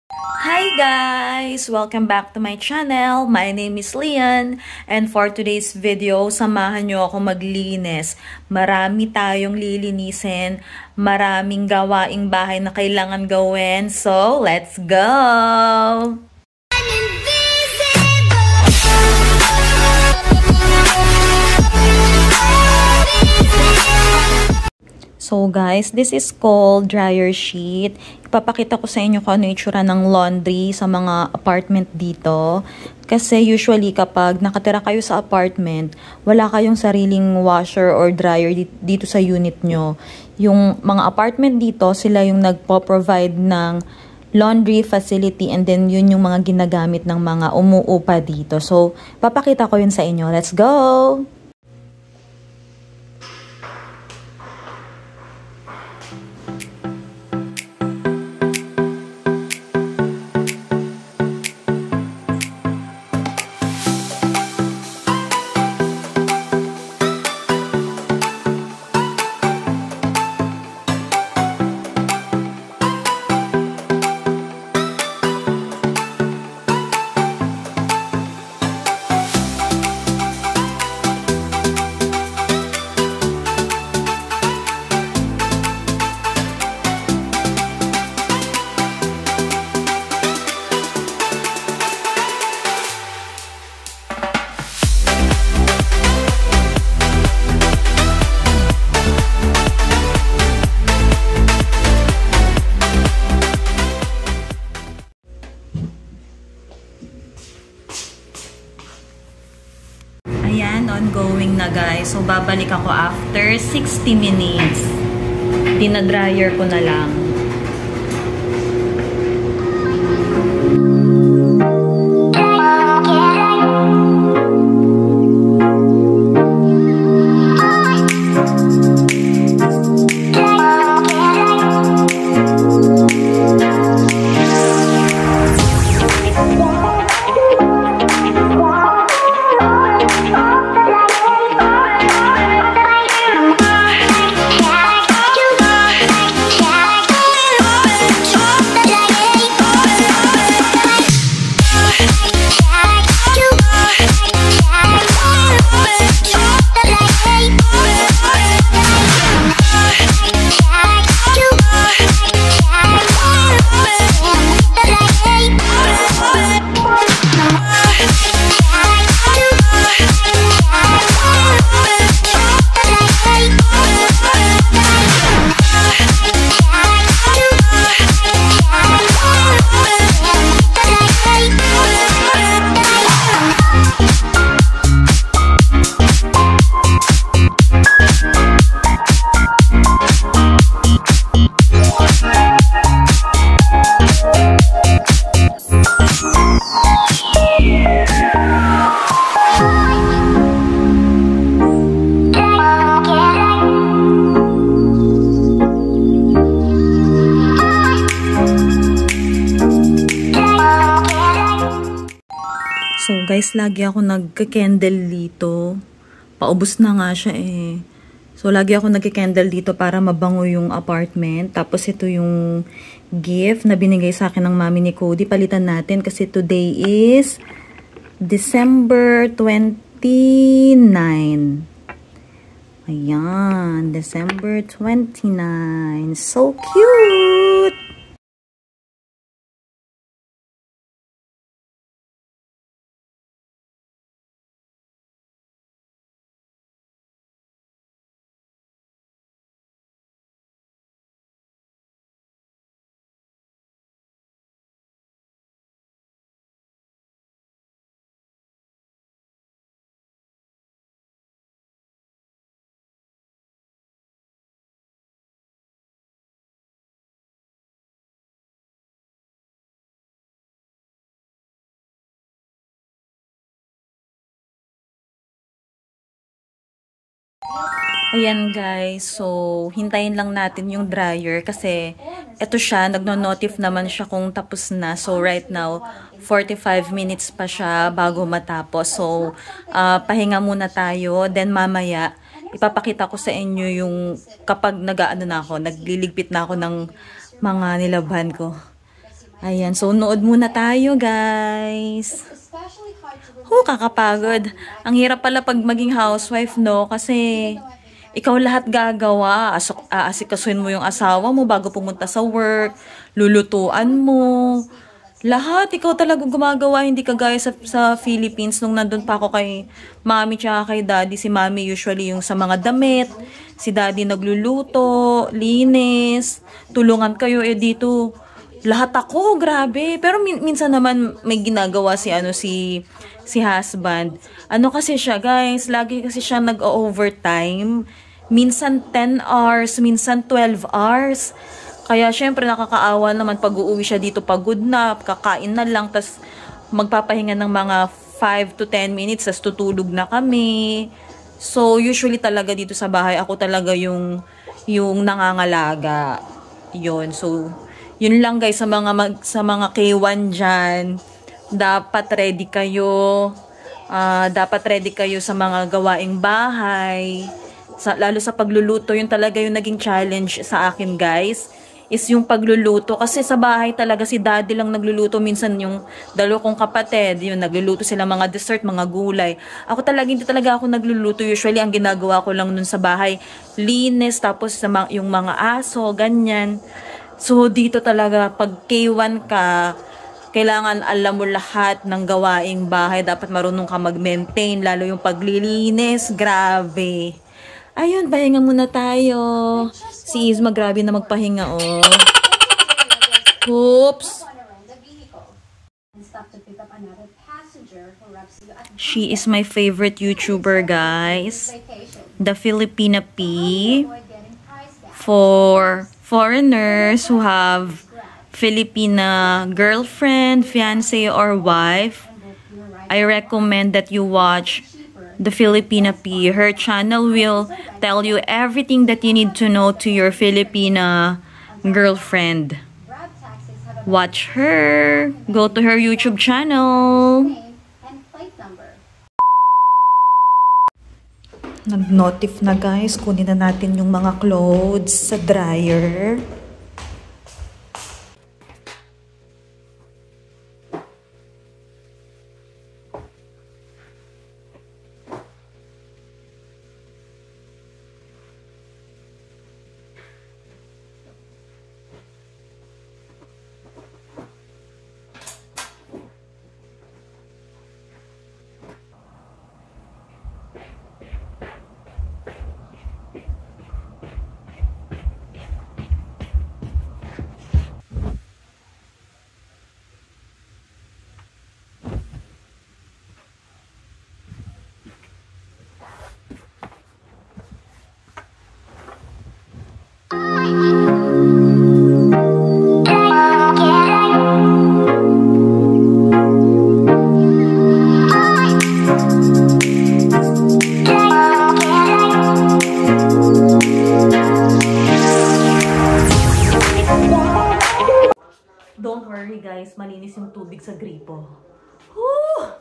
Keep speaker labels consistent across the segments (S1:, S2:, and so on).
S1: Hi guys! Welcome back to my channel. My name is Lian and for today's video, samahan nyo ako maglinis. Marami tayong lilinisin, maraming gawaing bahay na kailangan gawin. So, let's go! So guys, this is called dryer sheet. Ipapakita ko sa inyo kung ano yung itsura ng laundry sa mga apartment dito. Kasi usually kapag nakatira kayo sa apartment, wala kayong sariling washer or dryer dito sa unit nyo. Yung mga apartment dito, sila yung nagpo-provide ng laundry facility and then yun yung mga ginagamit ng mga umuupa dito. So, papakita ko yun sa inyo. Let's go! Ayan, ongoing na guys. So, babalik ako after 60 minutes. Dinadryer ko na lang. So guys, lagi ako nagka-candle dito. Paubos na nga siya eh. So lagi ako nagka-candle dito para mabango yung apartment. Tapos ito yung gift na binigay sa akin ng mami ni Cody. Palitan natin kasi today is December 29. Ayan, December 29. So cute! Ayan guys, so hintayin lang natin yung dryer kasi eto siya, nagno-notif naman siya kung tapos na. So right now, 45 minutes pa siya bago matapos. So pahinga muna tayo, then mamaya ipapakita ko sa inyo yung kapag nagliligpit na ako ng mga nilabhan ko. Ayan, so nood muna tayo, guys. Kakapagod. Ang hirap pala pag maging housewife, no? Kasi ikaw lahat gagawa. Aasikasuhin mo yung asawa mo bago pumunta sa work. Lulutuan mo. Lahat, ikaw talaga gumagawa. Hindi kagaya sa Philippines. Nung nandun pa ako kay mami tsaka kay daddy. Si mami usually yung sa mga damit. Si daddy nagluluto, linis. Tulungan kayo dito. Lahat ako, grabe. Pero minsan naman may ginagawa si husband. Ano kasi siya, guys, lagi kasi siya nag-overtime. Minsan 10 hours, minsan 12 hours. Kaya syempre nakakaawa naman pag uuwi siya dito pagod na, kakain na lang, tas magpapahinga ng mga 5 to 10 minutes, tas tutulog na kami. So usually talaga dito sa bahay, ako talaga yung nangangalaga. Yun, so yun lang guys, sa mga K1 dyan, dapat ready kayo. Dapat ready kayo sa mga gawaing bahay. Lalo sa pagluluto, yun talaga yung naging challenge sa akin guys. Is yung pagluluto. Kasi sa bahay talaga si daddy lang nagluluto. Minsan yung dalawa kong kapatid, yun, nagluluto sila mga dessert, mga gulay. Ako talaga, hindi talaga ako nagluluto. Usually, ang ginagawa ko lang nun sa bahay, linis, tapos yung mga aso, ganyan. So, dito talaga, pag K1 ka, kailangan alam mo lahat ng gawaing bahay. Dapat marunong ka mag-maintain, lalo yung paglilinis. Grabe. Ayun, pahinga muna tayo. Si Izma, grabe na magpahinga, oh. Oops. She is my favorite YouTuber, guys. The Filipina P. For foreigners who have Filipina girlfriend, fiance, or wife, I recommend that you watch the Filipina P. Her channel will tell you everything that you need to know to your Filipina girlfriend. Watch her. Go to her YouTube channel. Nag-notif na guys. Kunin na natin yung mga clothes sa dryer. Don't worry guys, malinis yung tubig sa gripo. Woo!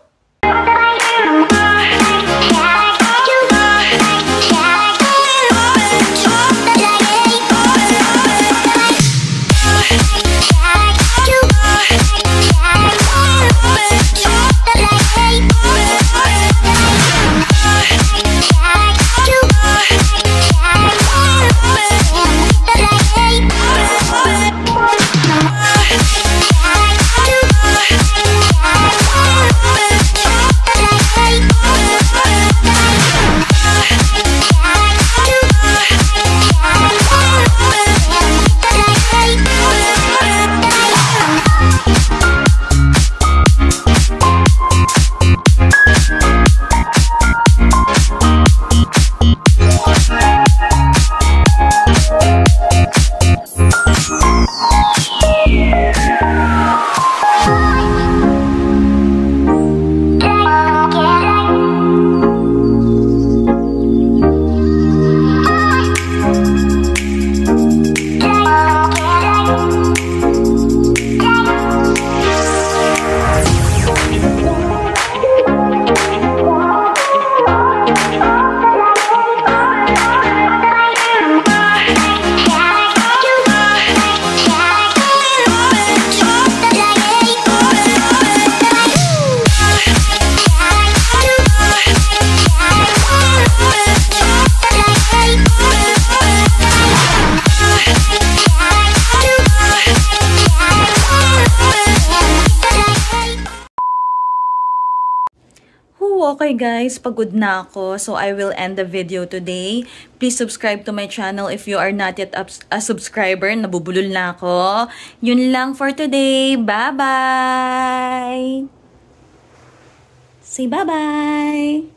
S1: okay guys, pagod na ako. So I will end the video today. Please subscribe to my channel if you are not yet a subscriber. Nabubulol na ako. Yun lang for today. Bye-bye! Say bye-bye!